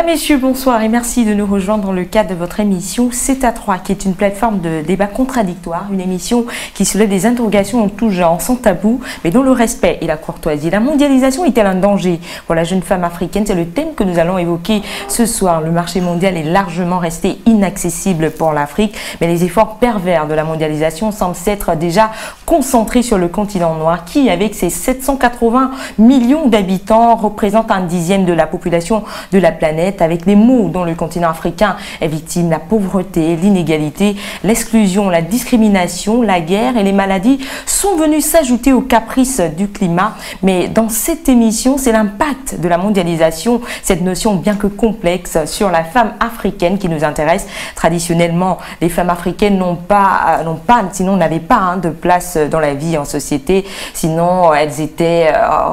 Mesdames, Messieurs, bonsoir et merci de nous rejoindre dans le cadre de votre émission C'est à 3, qui est une plateforme de débat contradictoire, une émission qui soulève des interrogations en tout genre, sans tabou, mais dans le respect et la courtoisie. La mondialisation est-elle un danger pour la jeune femme africaine? C'est le thème que nous allons évoquer ce soir. Le marché mondial est largement resté inaccessible pour l'Afrique, mais les efforts pervers de la mondialisation semblent s'être déjà concentrés sur le continent noir, qui, avec ses 780 millions d'habitants, représente un dixième de la population de la planète, avec des maux dont le continent africain est victime: la pauvreté, l'inégalité, l'exclusion, la discrimination, la guerre et les maladies sont venus s'ajouter aux caprices du climat. Mais dans cette émission, c'est l'impact de la mondialisation, cette notion bien que complexe, sur la femme africaine qui nous intéresse. Traditionnellement, les femmes africaines n'avaient pas de place dans la vie en société, sinon elles étaient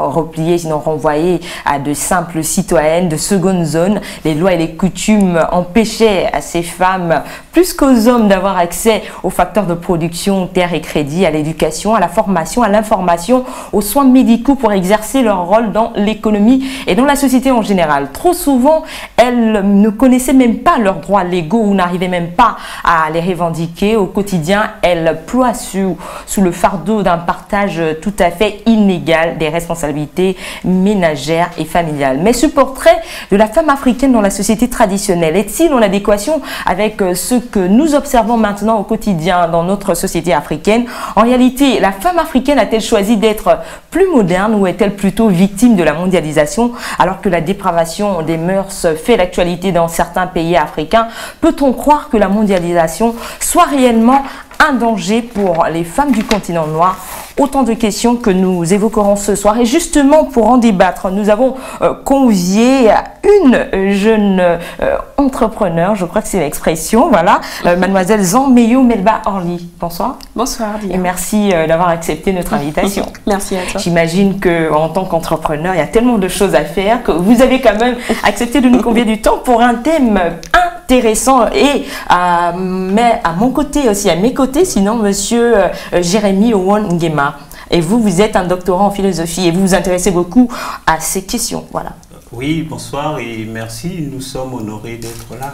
repliées, sinon renvoyées à de simples citoyennes de seconde zone. Les lois et les coutumes empêchaient à ces femmes, plus qu'aux hommes, d'avoir accès aux facteurs de production, terre et crédit, à l'éducation, à la formation, à l'information, aux soins médicaux pour exercer leur rôle dans l'économie et dans la société en général. Trop souvent, elles ne connaissaient même pas leurs droits légaux ou n'arrivaient même pas à les revendiquer. Au quotidien, elles ploient sous le fardeau d'un partage tout à fait inégal des responsabilités ménagères et familiales. Mais ce portrait de la femme africaine dans la société traditionnelle est-il en adéquation avec ce que nous observons maintenant au quotidien dans notre société africaine? En réalité, la femme africaine a-t-elle choisi d'être plus moderne ou est-elle plutôt victime de la mondialisation? Alors que la dépravation des mœurs fait l'actualité dans certains pays africains, peut-on croire que la mondialisation soit réellement un danger pour les femmes du continent noir? Autant de questions que nous évoquerons ce soir. Et justement, pour en débattre, nous avons convié une jeune entrepreneur, je crois que c'est l'expression, voilà, mademoiselle Zanmeyo Melba Orly. Bonsoir. Bonsoir, Dia. Et merci d'avoir accepté notre invitation. Merci à toi. J'imagine qu'en tant qu'entrepreneur, il y a tellement de choses à faire que vous avez quand même accepté de nous convier du temps pour un thème intéressant. Et mais à mon côté aussi, à mes côtés, sinon, monsieur Jérémy Owon Nguema. Et vous êtes un doctorant en philosophie et vous vous intéressez beaucoup à ces questions. Voilà. Oui, bonsoir et merci. Nous sommes honorés d'être là.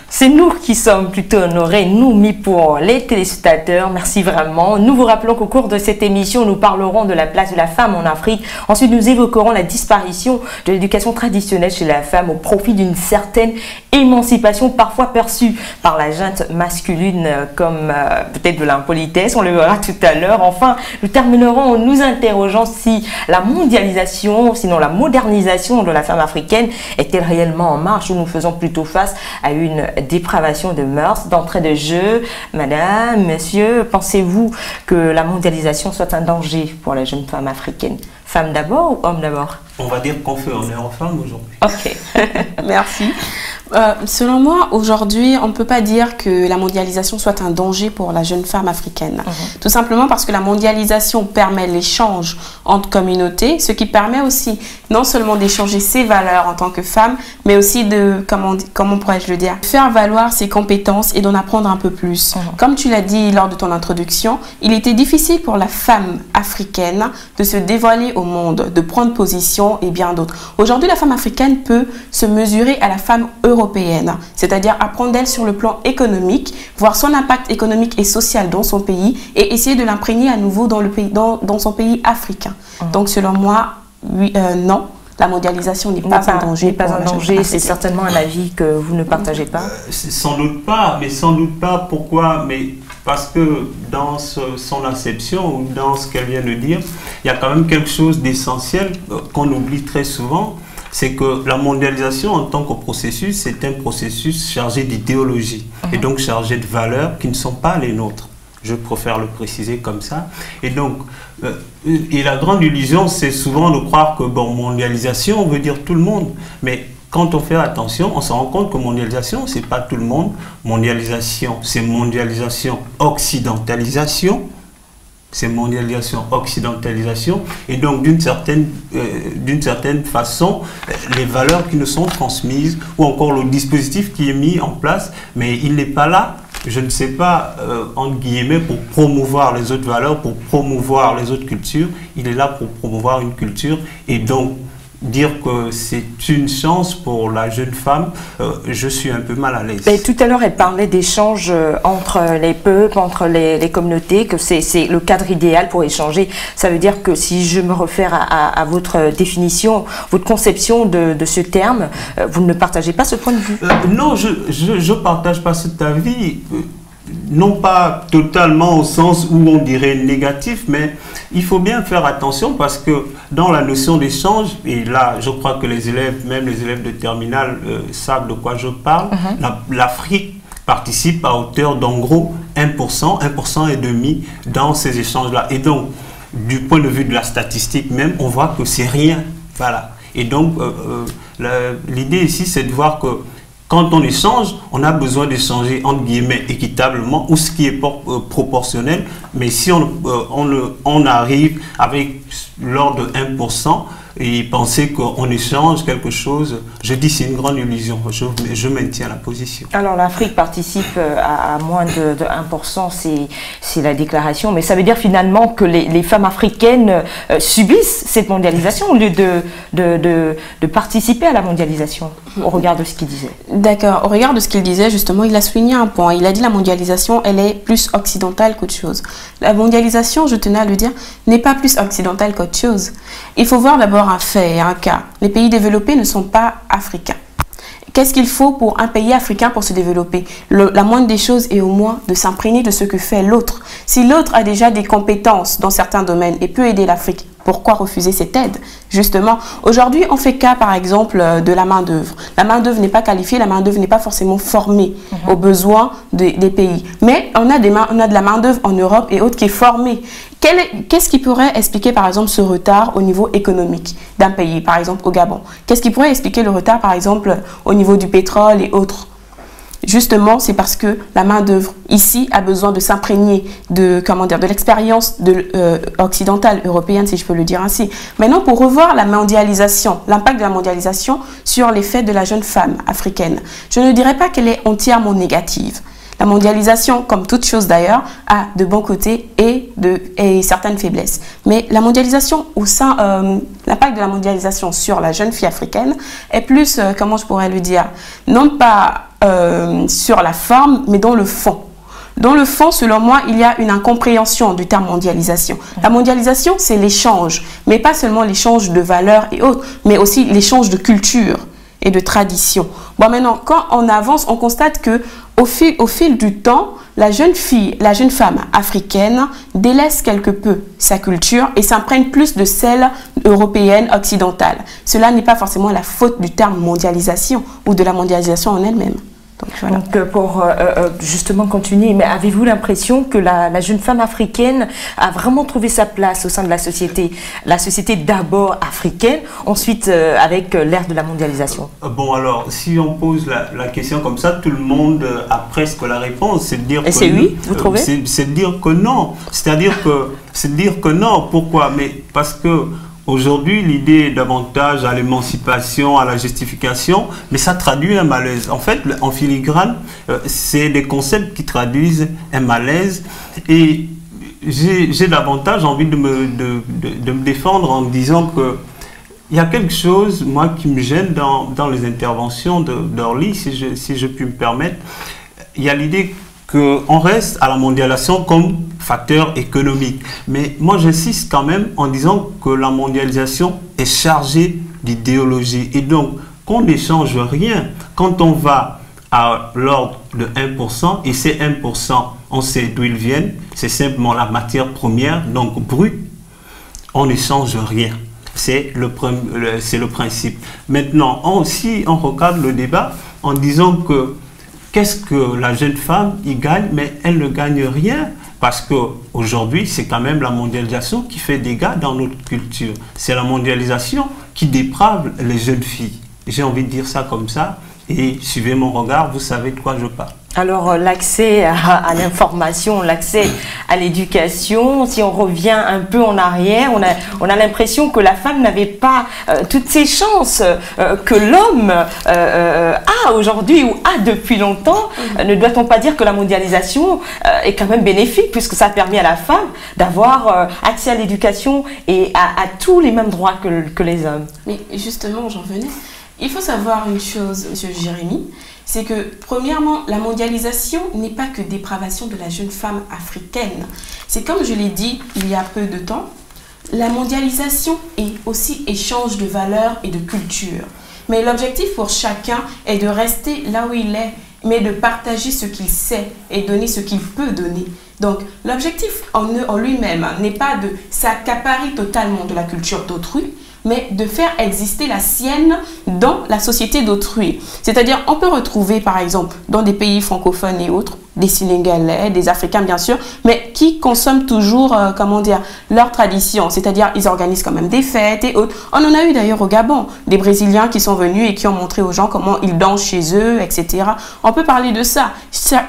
C'est nous qui sommes plutôt honorés, nous mis pour les téléspectateurs. Merci vraiment. Nous vous rappelons qu'au cours de cette émission, nous parlerons de la place de la femme en Afrique. Ensuite, nous évoquerons la disparition de l'éducation traditionnelle chez la femme au profit d'une certaine émancipation parfois perçue par la junte masculine comme peut-être de l'impolitesse. On le verra tout à l'heure. Enfin, nous terminerons en nous interrogeant si la mondialisation, sinon la modernisation de la femme africaine est-elle réellement en marche ou nous faisons plutôt face à une dépravation de mœurs. D'entrée de jeu, madame, monsieur, pensez-vous que la mondialisation soit un danger pour la jeune femme africaine? Femme d'abord ou homme d'abord? On va dire qu'on fait honneur aux femmes aujourd'hui. Ok. Merci. Selon moi, aujourd'hui, on ne peut pas dire que la mondialisation soit un danger pour la jeune femme africaine. Tout simplement parce que la mondialisation permet l'échange entre communautés, ce qui permet aussi non seulement d'échanger ses valeurs en tant que femme, mais aussi de, comment pourrais-je le dire, faire valoir ses compétences et d'en apprendre un peu plus. Comme tu l'as dit lors de ton introduction, il était difficile pour la femme africaine de se dévoiler au monde, de prendre position et bien d'autres. Aujourd'hui, la femme africaine peut se mesurer à la femme européenne, c'est-à-dire apprendre d'elle sur le plan économique, voir son impact économique et social dans son pays et essayer de l'imprégner à nouveau dans, dans son pays africain. Donc selon moi, oui, non, la mondialisation n'est pas un danger. Pas un danger, c'est certainement un avis que vous ne partagez pas. Sans doute pas, mais sans doute pas. Pourquoi? Mais parce que dans son acception ou dans ce qu'elle vient de dire, il y a quand même quelque chose d'essentiel qu'on oublie très souvent. C'est que la mondialisation en tant que processus, c'est un processus chargé d'idéologie et donc chargé de valeurs qui ne sont pas les nôtres. Je préfère le préciser comme ça. Et donc, et la grande illusion, c'est souvent de croire que bon, mondialisation veut dire tout le monde. Mais quand on fait attention, on se rend compte que mondialisation, c'est pas tout le monde. Mondialisation, c'est mondialisation, occidentalisation. C'est mondialisation, occidentalisation, et donc d'une certaine façon, les valeurs qui nous sont transmises, ou encore le dispositif qui est mis en place, mais il n'est pas là, je ne sais pas, entre guillemets, pour promouvoir les autres valeurs, pour promouvoir les autres cultures, il est là pour promouvoir une culture, et donc dire que c'est une chance pour la jeune femme, je suis un peu mal à l'aise. Et tout à l'heure, elle parlait d'échanges entre les peuples, entre les communautés, que c'est le cadre idéal pour échanger. Ça veut dire que si je me réfère à votre définition, votre conception de ce terme, vous ne partagez pas ce point de vue? Non, je ne partage pas cet avis. Non pas totalement au sens où on dirait négatif, mais il faut bien faire attention parce que dans la notion d'échange, et là je crois que les élèves, même les élèves de terminale savent de quoi je parle, l'Afrique participe à hauteur d'en gros 1%, 1% et demi dans ces échanges-là. Et donc, du point de vue de la statistique même, on voit que c'est rien. Voilà. Et donc, l'idée ici, c'est de voir que quand on échange, on a besoin d'échanger entre guillemets équitablement ou ce qui est proportionnel. Mais si on arrive avec l'ordre de 1% et penser qu'on échange quelque chose, je dis c'est une grande illusion. Je maintiens la position. Alors l'Afrique participe à moins de 1%, c'est la déclaration. Mais ça veut dire finalement que les femmes africaines subissent cette mondialisation au lieu de participer à la mondialisation, au regard de ce qu'il disait. D'accord. Au regard de ce qu'il disait, justement, il a souligné un point. Il a dit la mondialisation, elle est plus occidentale qu'autre chose. La mondialisation, je tenais à le dire, n'est pas plus occidentale qu'autre chose. Il faut voir d'abord un fait et un cas. Les pays développés ne sont pas africains. Qu'est-ce qu'il faut pour un pays africain pour se développer? La moindre des choses est au moins de s'imprégner de ce que fait l'autre. Si l'autre a déjà des compétences dans certains domaines et peut aider l'Afrique, pourquoi refuser cette aide? Justement, aujourd'hui, on fait cas, par exemple, de la main-d'œuvre. La main-d'œuvre n'est pas qualifiée, la main-d'œuvre n'est pas forcément formée aux besoins des pays. Mais on a de la main-d'œuvre en Europe et autres qui est formée. Qu'est-ce qui pourrait expliquer, par exemple, ce retard au niveau économique d'un pays, par exemple au Gabon? Qu'est-ce qui pourrait expliquer le retard, par exemple, au niveau du pétrole et autres? Justement, c'est parce que la main-d'œuvre ici a besoin de s'imprégner de l'expérience occidentale, européenne, si je peux le dire ainsi. Maintenant, pour revoir la mondialisation, l'impact de la mondialisation sur l'effet de la jeune femme africaine, je ne dirais pas qu'elle est entièrement négative. La mondialisation, comme toute chose d'ailleurs, a de bons côtés et certaines faiblesses. Mais la mondialisation, l'impact de la mondialisation sur la jeune fille africaine est plus, comment je pourrais le dire, non pas sur la forme, mais dans le fond. Dans le fond, selon moi, il y a une incompréhension du terme mondialisation. La mondialisation, c'est l'échange, mais pas seulement l'échange de valeurs et autres, mais aussi l'échange de culture et de tradition. Bon, maintenant, quand on avance, on constate que au fil du temps, la jeune femme africaine délaisse quelque peu sa culture et s'imprègne plus de celle européenne, occidentale. Cela n'est pas forcément la faute du terme mondialisation ou de la mondialisation en elle-même. Donc, voilà. Donc pour justement continuer, mais avez-vous l'impression que la jeune femme africaine a vraiment trouvé sa place au sein de la société d'abord africaine, ensuite avec l'ère de la mondialisation? Bon, alors, si on pose la question comme ça, tout le monde a presque la réponse. C'est de dire et c'est oui, vous trouvez? C'est de dire que non. C'est de dire que non. Pourquoi? Mais parce que aujourd'hui, l'idée est davantage à l'émancipation, à la justification, mais ça traduit un malaise. En fait, en filigrane, c'est des concepts qui traduisent un malaise. Et j'ai davantage envie de me défendre en disant que il y a quelque chose, moi, qui me gêne dans les interventions d'Orly, si je puis me permettre. Il y a l'idée qu'on reste à la mondialisation comme facteur économique. Mais moi, j'insiste quand même en disant que la mondialisation est chargée d'idéologie. Et donc, qu'on n'échange rien. Quand on va à l'ordre de 1%, et ces 1%, on sait d'où ils viennent, c'est simplement la matière première, donc brute, on n'échange rien. C'est le principe. Maintenant, si on regarde le débat en disant que qu'est-ce que la jeune femme y gagne, mais elle ne gagne rien. Parce qu'aujourd'hui, c'est quand même la mondialisation qui fait des dégâts dans notre culture. C'est la mondialisation qui déprave les jeunes filles. J'ai envie de dire ça comme ça. Et suivez mon regard, vous savez de quoi je parle. Alors, l'accès à l'information, l'accès à l'éducation, si on revient un peu en arrière, on a l'impression que la femme n'avait pas toutes ces chances que l'homme a aujourd'hui ou a depuis longtemps. Ne doit-on pas dire que la mondialisation est quand même bénéfique, puisque ça a permis à la femme d'avoir accès à l'éducation et à tous les mêmes droits que les hommes? Mais justement, j'en venais. Il faut savoir une chose, Monsieur Jérémy, c'est que premièrement, la mondialisation n'est pas que dépravation de la jeune femme africaine. C'est comme je l'ai dit il y a peu de temps, la mondialisation est aussi échange de valeurs et de culture. Mais l'objectif pour chacun est de rester là où il est, mais de partager ce qu'il sait et donner ce qu'il peut donner. Donc, l'objectif en lui-même n'est pas de s'accaparer totalement de la culture d'autrui, mais de faire exister la sienne dans la société d'autrui. C'est-à-dire, on peut retrouver, par exemple, dans des pays francophones et autres, des Sénégalais, des Africains, bien sûr, mais qui consomment toujours, comment dire, leur tradition. C'est-à-dire, ils organisent quand même des fêtes et autres. On en a eu d'ailleurs au Gabon, des Brésiliens qui sont venus et qui ont montré aux gens comment ils dansent chez eux, etc. On peut parler de ça.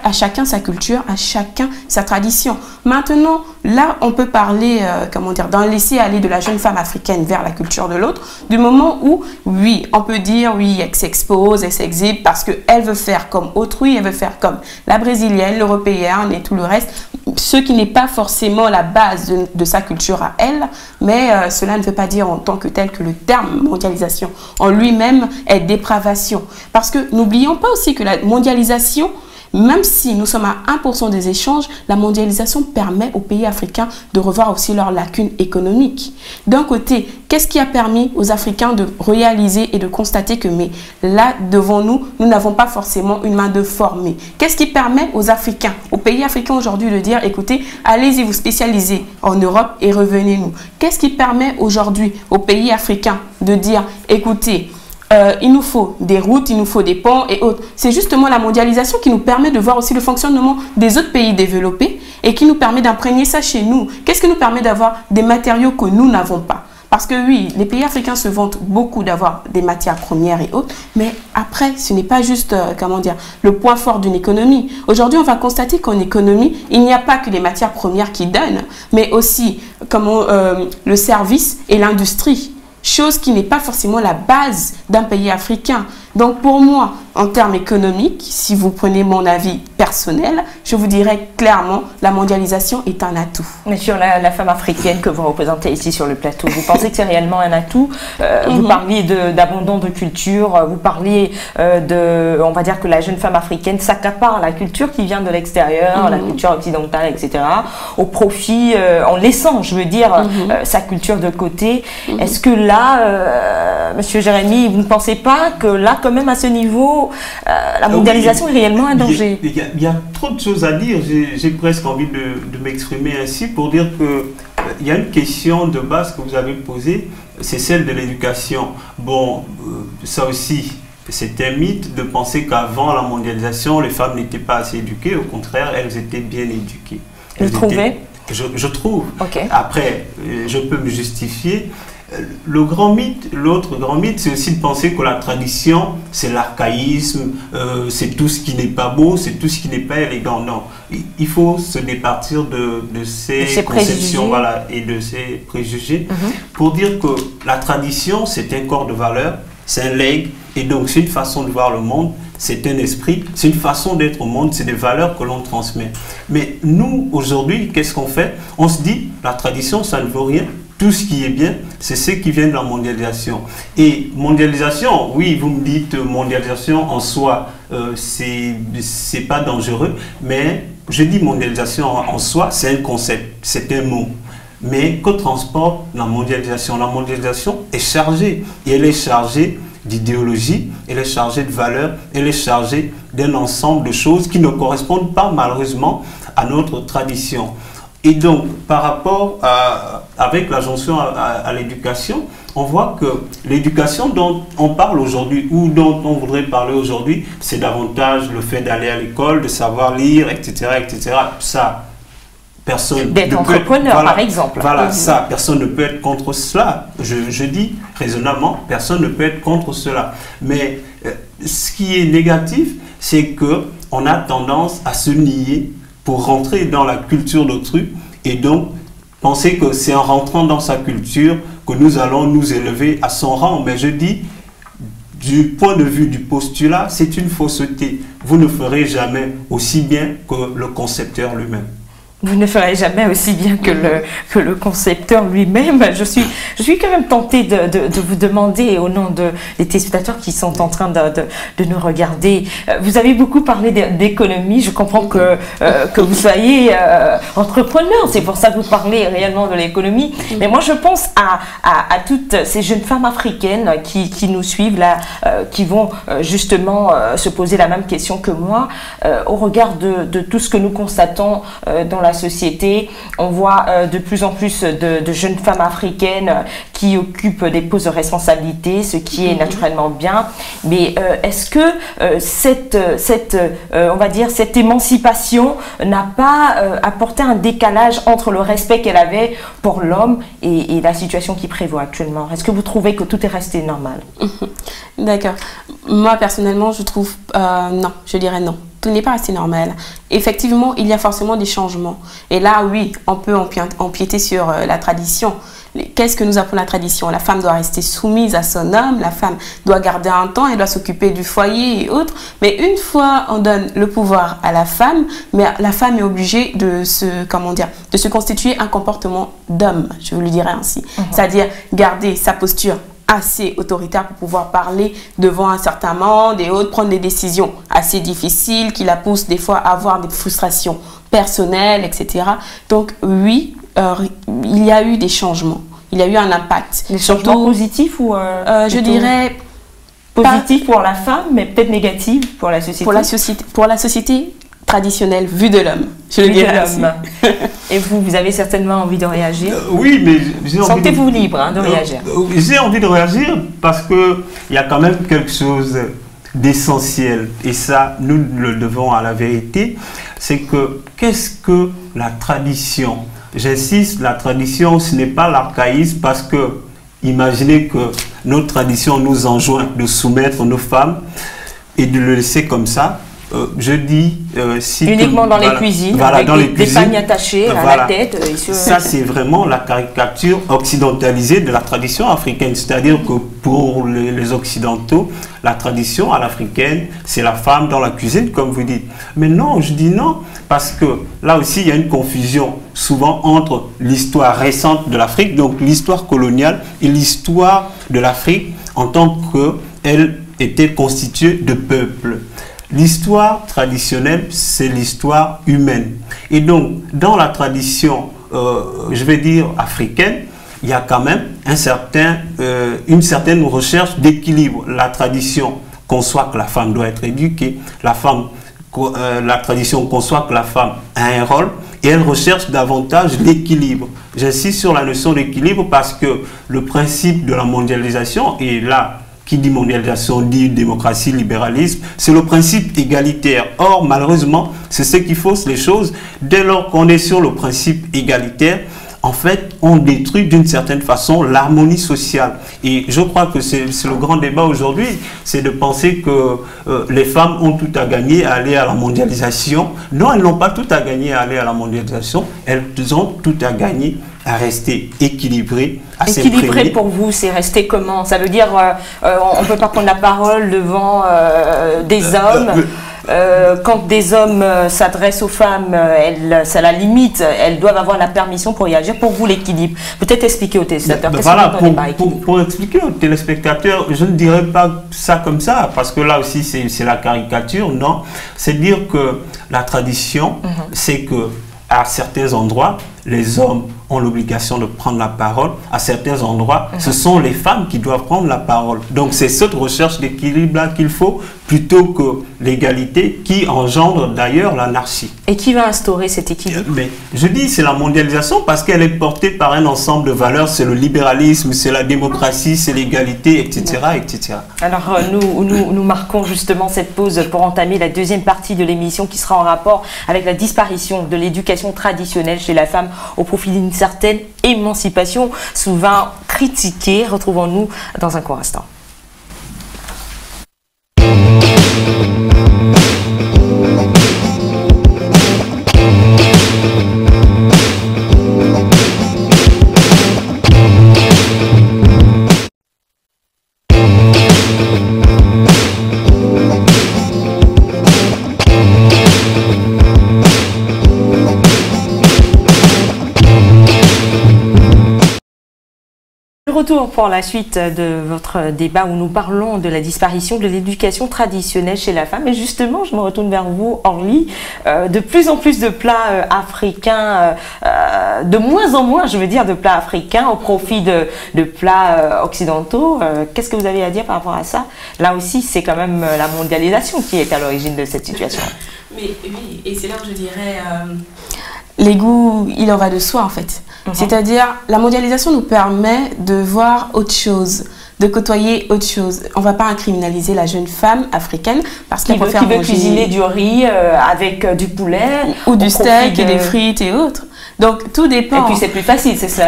À chacun sa culture, à chacun sa tradition. Maintenant, là, on peut parler, comment dire, d'un laisser-aller de la jeune femme africaine vers la culture de l'autre, du moment où, oui, on peut dire, oui, elle s'expose, elle s'exhibe parce qu'elle veut faire comme autrui, elle veut faire comme la Brésilienne, l'européenne et tout le reste, ce qui n'est pas forcément la base de sa culture à elle, mais cela ne veut pas dire en tant que tel que le terme mondialisation en lui-même est dépravation. Parce que n'oublions pas aussi que la mondialisation, même si nous sommes à 1% des échanges, la mondialisation permet aux pays africains de revoir aussi leurs lacunes économiques. D'un côté, qu'est-ce qui a permis aux Africains de réaliser et de constater que mais là, devant nous, nous n'avons pas forcément une main-d'œuvre formée. Qu'est-ce qui permet aux Africains, aux pays africains aujourd'hui de dire, écoutez, allez-y vous spécialisez en Europe et revenez-nous. Qu'est-ce qui permet aujourd'hui aux pays africains de dire, écoutez, il nous faut des routes, il nous faut des ponts et autres. C'est justement la mondialisation qui nous permet de voir aussi le fonctionnement des autres pays développés et qui nous permet d'imprégner ça chez nous. Qu'est-ce qui nous permet d'avoir des matériaux que nous n'avons pas? Parce que oui, les pays africains se vantent beaucoup d'avoir des matières premières et autres, mais après, ce n'est pas juste, comment dire, le point fort d'une économie. Aujourd'hui, on va constater qu'en économie, il n'y a pas que les matières premières qui donnent, mais aussi comment, le service et l'industrie. Chose qui n'est pas forcément la base d'un pays africain. Donc pour moi, en termes économiques, si vous prenez mon avis personnel, je vous dirais clairement, la mondialisation est un atout. Mais sur la femme africaine que vous représentez ici sur le plateau, vous pensez que c'est réellement un atout? Vous parliez d'abandon de culture, vous parliez on va dire que la jeune femme africaine s'accapare la culture qui vient de l'extérieur, la culture occidentale, etc., au profit, en laissant, je veux dire, sa culture de côté. Est-ce que là, Monsieur Jérémy, vous ne pensez pas que là, quand même à ce niveau, la mondialisation est réellement un danger? Il y a trop de choses à dire. J'ai presque envie de m'exprimer ainsi pour dire que il y a une question de base que vous avez posée, c'est celle de l'éducation. Bon, ça aussi, c'est un mythe de penser qu'avant la mondialisation, les femmes n'étaient pas assez éduquées. Au contraire, elles étaient bien éduquées. Vous trouvez? Je trouve. Okay. Après, je peux me justifier. L'autre grand mythe, c'est aussi de penser que la tradition, c'est l'archaïsme, c'est tout ce qui n'est pas beau, c'est tout ce qui n'est pas élégant. Non, il faut se départir de ces conceptions, voilà, et de ces préjugés pour dire que la tradition, c'est un corps de valeur, c'est un legs, et donc c'est une façon de voir le monde, c'est un esprit, c'est une façon d'être au monde, c'est des valeurs que l'on transmet. Mais nous, aujourd'hui, qu'est-ce qu'on fait? On se dit, la tradition, ça ne vaut rien. Tout ce qui est bien, c'est ce qui vient de la mondialisation. Et mondialisation, oui, vous me dites mondialisation en soi, c'est pas dangereux, mais je dis mondialisation en soi, c'est un concept, c'est un mot. Mais que transporte la mondialisation? La mondialisation est chargée, et elle est chargée d'idéologie, elle est chargée de valeurs, elle est chargée d'un ensemble de choses qui ne correspondent pas malheureusement à notre tradition. Et donc, par rapport avec la jonction à l'éducation, on voit que l'éducation dont on parle aujourd'hui, ou dont on voudrait parler aujourd'hui, c'est davantage le fait d'aller à l'école, de savoir lire, etc., etc. Ça, personne... D'être entrepreneur, par exemple. Voilà, ça, personne ne peut être contre cela. Je dis raisonnablement, personne ne peut être contre cela. Mais ce qui est négatif, c'est qu'on a tendance à se nier pour rentrer dans la culture d'autrui et donc penser que c'est en rentrant dans sa culture que nous allons nous élever à son rang. Mais je dis, du point de vue du postulat, c'est une fausseté. Vous ne ferez jamais aussi bien que le concepteur lui-même. Vous ne ferez jamais aussi bien que le concepteur lui-même. Je suis quand même tentée de vous demander, au nom des téléspectateurs qui sont en train de nous regarder, vous avez beaucoup parlé d'économie. Je comprends que vous soyez entrepreneur, c'est pour ça que vous parlez réellement de l'économie. Mais moi, je pense à toutes ces jeunes femmes africaines qui nous suivent là, qui vont justement se poser la même question que moi, au regard de tout ce que nous constatons dans la société. On voit de plus en plus de jeunes femmes africaines qui occupent des postes de responsabilité, ce qui est naturellement bien. Mais est-ce que on va dire, cette émancipation n'a pas apporté un décalage entre le respect qu'elle avait pour l'homme et la situation qui prévaut actuellement? Est-ce que vous trouvez que tout est resté normal? D'accord. Moi, personnellement, je trouve non, je dirais non. Tout n'est pas assez normal. Effectivement, il y a forcément des changements. Et là, oui, on peut empiéter sur la tradition. Qu'est-ce que nous apprend la tradition? La femme doit rester soumise à son homme, la femme doit garder un temps, elle doit s'occuper du foyer et autres. Mais une fois on donne le pouvoir à la femme, mais la femme est obligée de se constituer un comportement d'homme, je vous le dirais ainsi. C'est-à-dire garder sa posture assez autoritaire pour pouvoir parler devant un certain monde et autres, prendre des décisions assez difficiles qui la poussent des fois à avoir des frustrations personnelles, etc. Donc oui, il y a eu des changements, il y a eu un impact. Des changements positifs ou je dirais positifs pour la femme, mais peut-être négatifs pour la société. Pour la société traditionnelle, vue de l'homme, je le dirais ainsi. Et vous avez certainement envie de réagir? Oui, mais sentez-vous libre de réagir? J'ai envie de réagir parce qu'il y a quand même quelque chose d'essentiel, et ça, nous le devons à la vérité, c'est que qu'est-ce que la tradition? J'insiste, la tradition, ce n'est pas l'archaïsme, parce que imaginez que notre tradition nous enjoint de soumettre nos femmes et de le laisser comme ça. Je dis si uniquement dans les cuisines, avec des pagnes attachés à la tête. Ça, c'est vraiment la caricature occidentalisée de la tradition africaine. C'est-à-dire que pour les Occidentaux, la tradition à l'africaine, c'est la femme dans la cuisine, comme vous dites. Mais non, je dis non, parce que là aussi, il y a une confusion souvent entre l'histoire récente de l'Afrique, donc l'histoire coloniale, et l'histoire de l'Afrique en tant qu'elle était constituée de peuples. L'histoire traditionnelle, c'est l'histoire humaine. Et donc, dans la tradition, je vais dire africaine, il y a quand même une certaine recherche d'équilibre. La tradition conçoit que la femme doit être éduquée, la tradition conçoit que la femme a un rôle, et elle recherche davantage l'équilibre. J'insiste sur la notion d'équilibre parce que le principe de la mondialisation, et là, qui dit mondialisation dit démocratie, libéralisme, c'est le principe égalitaire. Or, malheureusement, c'est ce qui fausse les choses. Dès lors qu'on est sur le principe égalitaire, en fait, on détruit d'une certaine façon l'harmonie sociale. Et je crois que c'est le grand débat aujourd'hui, c'est de penser que les femmes ont tout à gagner à aller à la mondialisation. Non, elles n'ont pas tout à gagner à aller à la mondialisation, elles ont tout à gagner à rester équilibrées, à s'imprégner. Équilibré pour vous, c'est rester comment? Ça veut dire on ne peut pas prendre la parole devant des hommes. Quand des hommes s'adressent aux femmes, c'est la limite, elles doivent avoir la permission pour y agir. Pour vous, l'équilibre, peut-être expliquer aux téléspectateurs. Voilà, pour expliquer aux téléspectateurs, je ne dirais pas ça comme ça, parce que là aussi c'est la caricature, non. C'est dire que la tradition, c'est que à certains endroits, les hommes ont l'obligation de prendre la parole. À certains endroits, ce sont les femmes qui doivent prendre la parole. Donc c'est cette recherche d'équilibre-là qu'il faut, plutôt que l'égalité qui engendre d'ailleurs l'anarchie. Et qui va instaurer cet équilibre? Mais je dis c'est la mondialisation parce qu'elle est portée par un ensemble de valeurs. C'est le libéralisme, c'est la démocratie, c'est l'égalité, etc., etc. Alors nous marquons justement cette pause pour entamer la deuxième partie de l'émission qui sera en rapport avec la disparition de l'éducation traditionnelle chez la femme au profit d'une certaine émancipation souvent critiquée. Retrouvons-nous dans un court instant. retour pour la suite de votre débat où nous parlons de la disparition de l'éducation traditionnelle chez la femme. Et justement, je me retourne vers vous, Orly. De plus en plus de plats africains, de moins en moins, je veux dire, de plats africains au profit de plats occidentaux. Qu'est-ce que vous avez à dire par rapport à ça? Là aussi, c'est quand même la mondialisation qui est à l'origine de cette situation. Mais oui, et c'est là où je dirais, les goûts, il en va de soi en fait. C'est-à-dire, la mondialisation nous permet de voir autre chose, de côtoyer autre chose. On ne va pas criminaliser la jeune femme africaine parce qu'elle peut faire manger... cuisiner du riz avec du poulet ou du steak et des frites et autres. Donc tout dépend. Et puis c'est plus facile, c'est ça.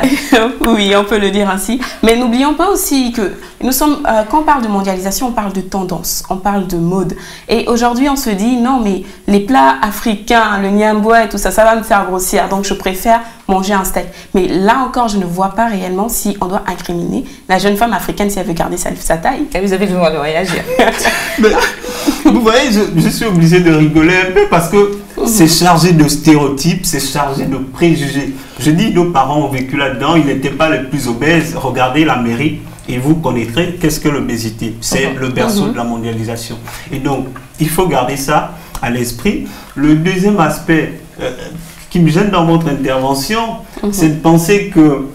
Oui, on peut le dire ainsi. Mais n'oublions pas aussi que nous sommes, quand on parle de mondialisation, on parle de tendance, on parle de mode. Et aujourd'hui, on se dit non, mais les plats africains, le nyambois et tout ça, ça va me faire grossir. Donc je préfère manger un steak. Mais là encore, je ne vois pas réellement si on doit incriminer la jeune femme africaine si elle veut garder sa taille. Et vous avez besoin de réagir. Mais, vous voyez, je suis obligée de rigoler un peu parce que c'est chargé de stéréotypes, c'est chargé de préjugés. Je dis, nos parents ont vécu là-dedans, ils n'étaient pas les plus obèses. Regardez l'Amérique et vous connaîtrez qu'est-ce que l'obésité. C'est le berceau de la mondialisation. Et donc, il faut garder ça à l'esprit. Le deuxième aspect qui me gêne dans votre intervention, c'est de penser que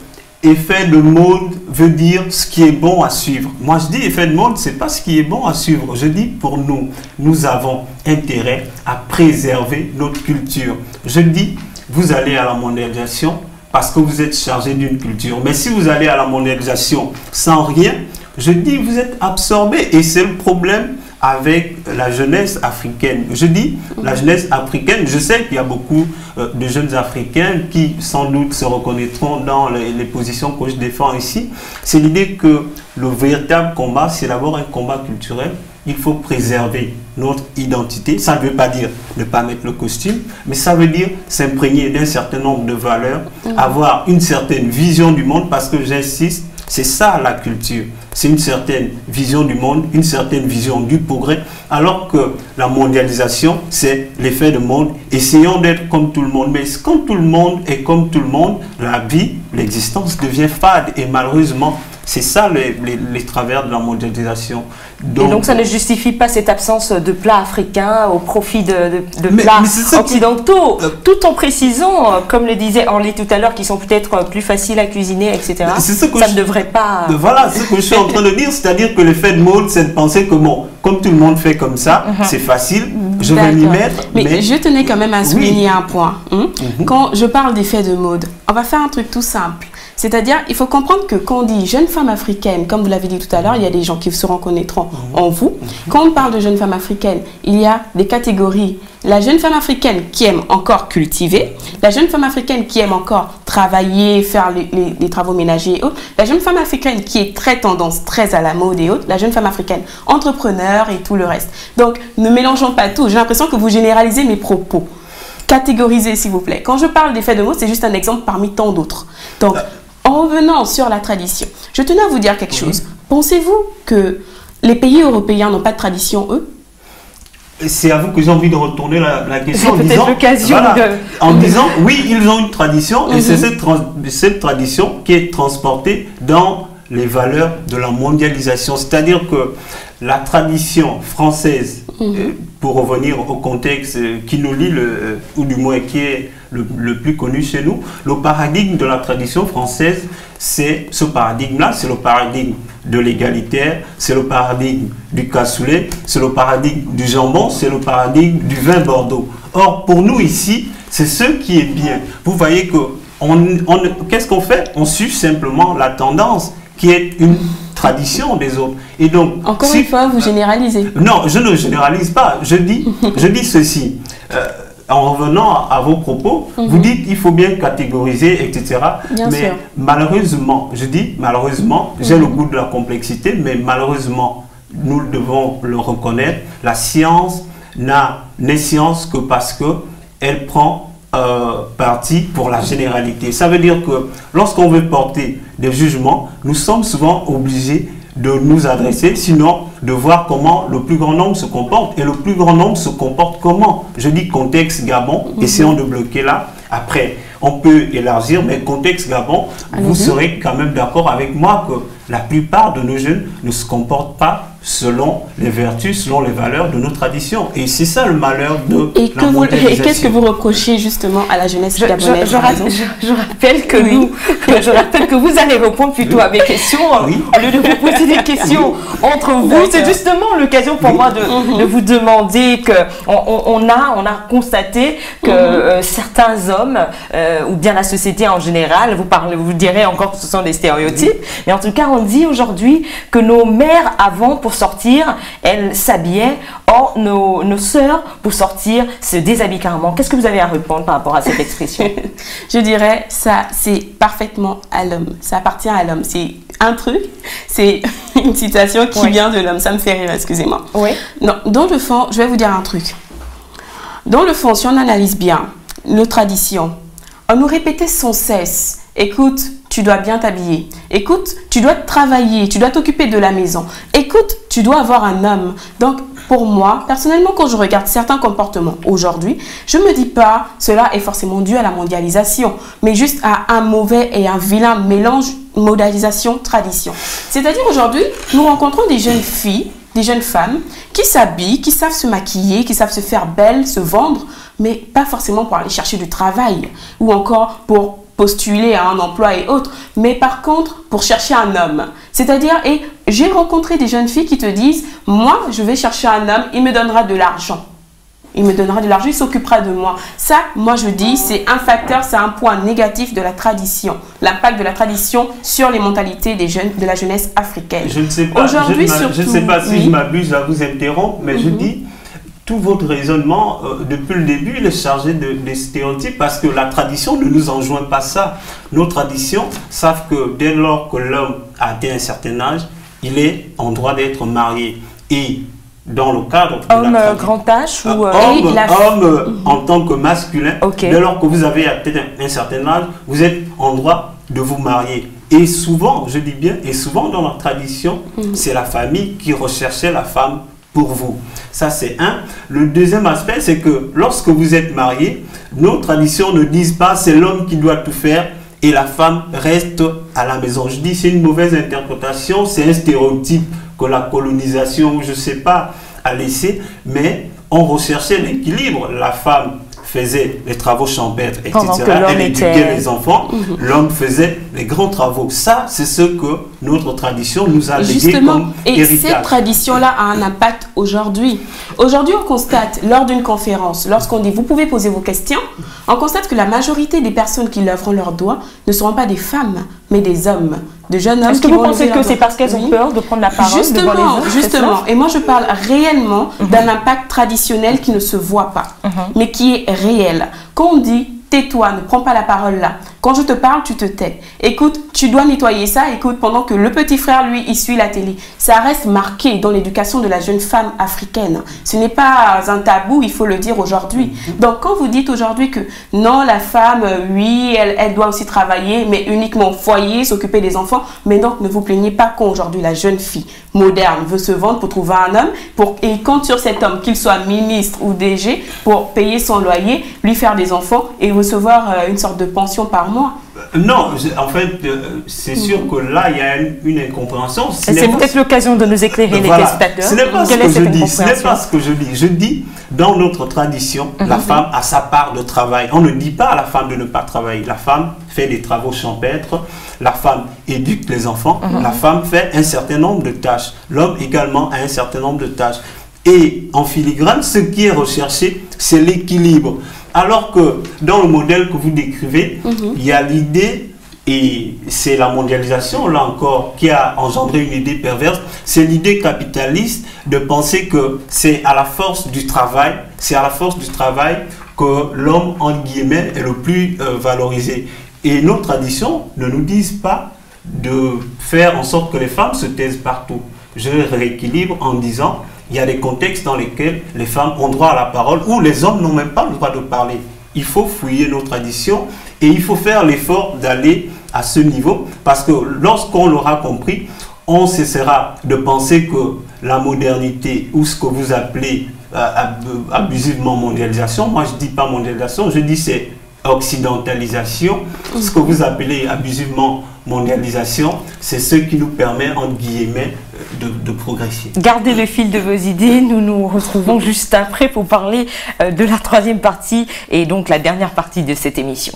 effet de mode veut dire ce qui est bon à suivre. Moi, je dis effet de mode, c'est pas ce qui est bon à suivre. Je dis pour nous, nous avons intérêt à préserver notre culture. Je dis, vous allez à la mondialisation parce que vous êtes chargé d'une culture. Mais si vous allez à la mondialisation sans rien, je dis, vous êtes absorbé. Et c'est le problème avec la jeunesse africaine. Je dis la jeunesse africaine, je sais qu'il y a beaucoup de jeunes africains qui sans doute se reconnaîtront dans les positions que je défends ici. C'est l'idée que le véritable combat, c'est d'abord un combat culturel. Il faut préserver notre identité. Ça ne veut pas dire ne pas mettre le costume, mais ça veut dire s'imprégner d'un certain nombre de valeurs, avoir une certaine vision du monde, parce que j'insiste, c'est ça la culture. C'est une certaine vision du monde, une certaine vision du progrès, alors que la mondialisation, c'est l'effet de monde. Essayons d'être comme tout le monde. Mais quand tout le monde est comme tout le monde, la vie, l'existence devient fade. Et malheureusement, c'est ça les travers de la mondialisation. Et donc ça ne justifie pas cette absence de plats africains au profit de plats occidentaux, tout en précisant, comme le disait Orly tout à l'heure, qui sont peut-être plus faciles à cuisiner, etc. Ça ne devrait pas... Voilà ce que je suis en train de dire, c'est-à-dire que l'effet de mode, c'est de penser que bon, comme tout le monde fait comme ça, c'est facile, je vais m'y mettre. Mais je tenais quand même à souligner un point. Quand je parle d'effet de mode, on va faire un truc tout simple. C'est-à-dire, il faut comprendre que quand on dit jeune femme africaine, comme vous l'avez dit tout à l'heure, il y a des gens qui se reconnaîtront en vous. Quand on parle de jeune femme africaine, il y a des catégories. La jeune femme africaine qui aime encore cultiver, la jeune femme africaine qui aime encore travailler, faire les travaux ménagers et autres, la jeune femme africaine qui est très tendance, très à la mode et autres, la jeune femme africaine entrepreneur et tout le reste. Donc, ne mélangeons pas tout. J'ai l'impression que vous généralisez mes propos. Catégorisez, s'il vous plaît. Quand je parle d'effet de mode, c'est juste un exemple parmi tant d'autres. Donc, en revenant sur la tradition, je tenais à vous dire quelque chose. Pensez-vous que les pays européens n'ont pas de tradition, eux? C'est à vous que j'ai envie de retourner la question en disant, oui, ils ont une tradition et c'est cette tradition qui est transportée dans les valeurs de la mondialisation. C'est-à-dire que la tradition française, pour revenir au contexte qui nous lie, ou du moins qui est le plus connu chez nous, le paradigme de la tradition française, c'est ce paradigme-là, c'est le paradigme de l'égalitaire, c'est le paradigme du cassoulet, c'est le paradigme du jambon, c'est le paradigme du vin Bordeaux. Or, pour nous ici, c'est ce qui est bien. Vous voyez que qu'est-ce qu'on fait? On suit simplement la tendance qui est une tradition des autres. Et donc, encore une fois, vous généralisez. Non, je ne généralise pas. Je dis ceci. En revenant à vos propos, vous dites qu'il faut bien catégoriser, etc. Mais malheureusement, je dis malheureusement, j'ai le goût de la complexité, mais malheureusement, nous devons le reconnaître, la science n'est science que parce qu'elle prend parti pour la généralité. Ça veut dire que lorsqu'on veut porter des jugements, nous sommes souvent obligés de nous adresser, sinon de voir comment le plus grand nombre se comporte. Et le plus grand nombre se comporte comment? Je dis contexte Gabon, essayons de bloquer là. Après, on peut élargir, mais contexte Gabon, vous serez quand même d'accord avec moi que la plupart de nos jeunes ne se comportent pas selon les vertus, selon les valeurs de nos traditions. Et c'est ça le malheur de la mondialisation. Et qu'est-ce que vous reprochez justement à la jeunesse gabonaise? Je rappelle que je rappelle que vous allez répondre plutôt à mes questions au lieu de vous poser des questions entre vous. C'est justement l'occasion pour moi de vous demander que on a constaté que certains hommes ou bien la société en général, vous direz encore que ce sont des stéréotypes, mais en tout cas on dit aujourd'hui que nos mères avant pour sortir, elles s'habillaient. Or, nos sœurs, pour sortir, se déshabillent carrément. Qu'est-ce que vous avez à répondre par rapport à cette expression? Je dirais, ça, c'est parfaitement à l'homme. Ça appartient à l'homme. C'est un truc, c'est une citation qui vient de l'homme. Ça me fait rire, excusez-moi. Oui. Non, dans le fond, je vais vous dire un truc. Dans le fond, si on analyse bien nos traditions, on nous répétait sans cesse, écoute, tu dois bien t'habiller. Écoute, tu dois travailler, tu dois t'occuper de la maison. Écoute, tu dois avoir un homme. Donc, pour moi, personnellement, quand je regarde certains comportements aujourd'hui, je ne me dis pas cela est forcément dû à la mondialisation, mais juste à un mauvais et un vilain mélange mondialisation-tradition. C'est-à-dire aujourd'hui, nous rencontrons des jeunes filles, des jeunes femmes qui s'habillent, qui savent se maquiller, qui savent se faire belles, se vendre, mais pas forcément pour aller chercher du travail ou encore pour postuler à un emploi et autres, mais par contre pour chercher un homme. C'est-à-dire, et j'ai rencontré des jeunes filles qui te disent, moi je vais chercher un homme, il me donnera de l'argent. Il me donnera de l'argent, il s'occupera de moi. Ça, moi je dis, c'est un facteur, c'est un point négatif de la tradition. L'impact de la tradition sur les mentalités des jeunes, de la jeunesse africaine. Je ne sais pas, je ne sais pas si je m'abuse à vous interrompre, mais je dis, tout votre raisonnement, depuis le début, il est chargé de stéréotypes parce que la tradition ne nous enjoint pas ça. Nos traditions savent que dès lors que l'homme a atteint un certain âge, il est en droit d'être marié. Et dans le cadre de homme grand âge ou homme en tant que masculin, dès lors que vous avez atteint un certain âge, vous êtes en droit de vous marier. Et souvent, je dis bien, et souvent dans la tradition, c'est la famille qui recherchait la femme pour vous. Ça, c'est un. Le deuxième aspect, c'est que lorsque vous êtes marié, nos traditions ne disent pas c'est l'homme qui doit tout faire et la femme reste à la maison. Je dis c'est une mauvaise interprétation, c'est un stéréotype que la colonisation, je ne sais pas, a laissé, mais on recherchait l'équilibre. La femme faisait les travaux champêtres, etc. Elle éduquait les enfants. L'homme faisait les grands travaux. Ça, c'est ce que notre tradition nous a légué comme héritage. Et cette tradition-là a un impact aujourd'hui. Aujourd'hui, on constate, lors d'une conférence, lorsqu'on dit « vous pouvez poser vos questions », on constate que la majorité des personnes qui lèveront leurs doigts ne seront pas des femmes, mais des hommes, de jeunes hommes. Est-ce que vous pensez que c'est parce qu'elles ont peur de prendre la parole devant les autres? Justement. Et moi, je parle réellement d'un impact traditionnel qui ne se voit pas, mais qui est réel. Quand on dit « tais-toi, ne prends pas la parole là », quand je te parle, tu te tais. Écoute, tu dois nettoyer ça. Écoute, pendant que le petit frère, lui, il suit la télé. Ça reste marqué dans l'éducation de la jeune femme africaine. Ce n'est pas un tabou, il faut le dire aujourd'hui. Donc, quand vous dites aujourd'hui que non, la femme, oui, elle doit aussi travailler, mais uniquement au foyer, s'occuper des enfants. Mais donc, ne vous plaignez pas quand aujourd'hui la jeune fille moderne veut se vendre pour trouver un homme et il compte sur cet homme, qu'il soit ministre ou DG, pour payer son loyer, lui faire des enfants et recevoir une sorte de pension par mois. Non, en fait, c'est sûr que là, il y a une incompréhension. C'est peut-être l'occasion de nous éclairer les téléspectateurs. Ce n'est pas ce que je dis. Ce n'est pas ce que je dis. Je dis, dans notre tradition, la femme a sa part de travail. On ne dit pas à la femme de ne pas travailler. La femme fait des travaux champêtres. La femme éduque les enfants. La femme fait un certain nombre de tâches. L'homme également a un certain nombre de tâches. Et en filigrane, ce qui est recherché, c'est l'équilibre. Alors que dans le modèle que vous décrivez, il y a l'idée, et c'est la mondialisation, là encore, qui a engendré une idée perverse, c'est l'idée capitaliste de penser que c'est à la force du travail, que l'homme, entre guillemets, est le plus valorisé. Et nos traditions ne nous disent pas de faire en sorte que les femmes se taisent partout. Je rééquilibre en disant... Il y a des contextes dans lesquels les femmes ont droit à la parole ou les hommes n'ont même pas le droit de parler. Il faut fouiller nos traditions et il faut faire l'effort d'aller à ce niveau parce que lorsqu'on l'aura compris, on cessera de penser que la modernité ou ce que vous appelez abusivement mondialisation, moi je ne dis pas mondialisation, je dis c'est occidentalisation, ce que vous appelez abusivement mondialisation, c'est ce qui nous permet, entre guillemets, de progresser. Gardez le fil de vos idées, nous nous retrouvons juste après pour parler de la troisième partie et donc la dernière partie de cette émission.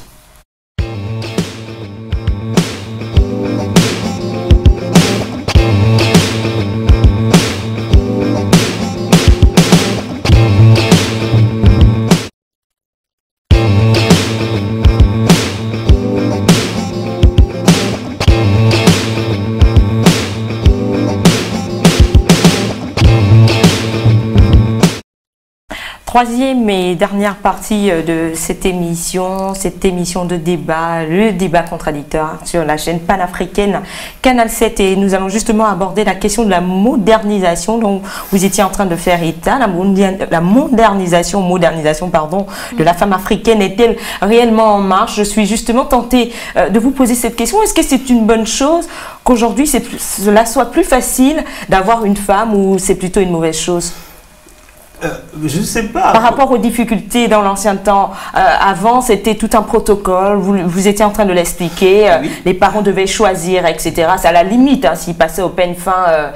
Troisième et dernière partie de cette émission de débat, le débat contradictoire sur la chaîne panafricaine Canal 7. Et nous allons justement aborder la question de la modernisation dont vous étiez en train de faire état. La modernisation de la femme africaine est-elle réellement en marche? Je suis justement tentée de vous poser cette question. Est-ce que c'est une bonne chose qu'aujourd'hui cela soit plus facile d'avoir une femme ou c'est plutôt une mauvaise chose? Je ne sais pas. Par rapport aux difficultés dans l'ancien temps, avant c'était tout un protocole, vous étiez en train de l'expliquer, Oui. Les parents devaient choisir, etc. C'est à la limite, hein, s'ils passaient au peigne fin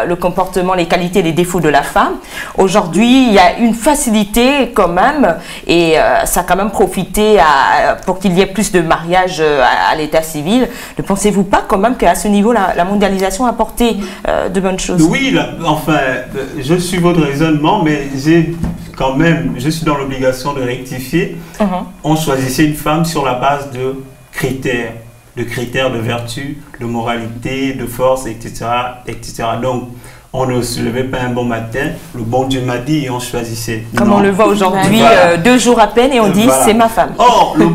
le comportement, les qualités, les défauts de la femme. Aujourd'hui, il y a une facilité quand même, et ça a quand même profité pour qu'il y ait plus de mariages à l'état civil. Ne pensez-vous pas quand même qu'à ce niveau, la mondialisation a apporté de bonnes choses? Oui, enfin, je suis votre raisonnement, mais je suis dans l'obligation de rectifier. On choisissait une femme sur la base de critères de vertu, de moralité, de force, etc., etc. Donc, on ne se levait pas un bon matin, le bon Dieu m'a dit et on choisissait. Comme non. on le voit aujourd'hui, Voilà. 2 jours à peine et on dit Voilà. c'est ma femme. Or, le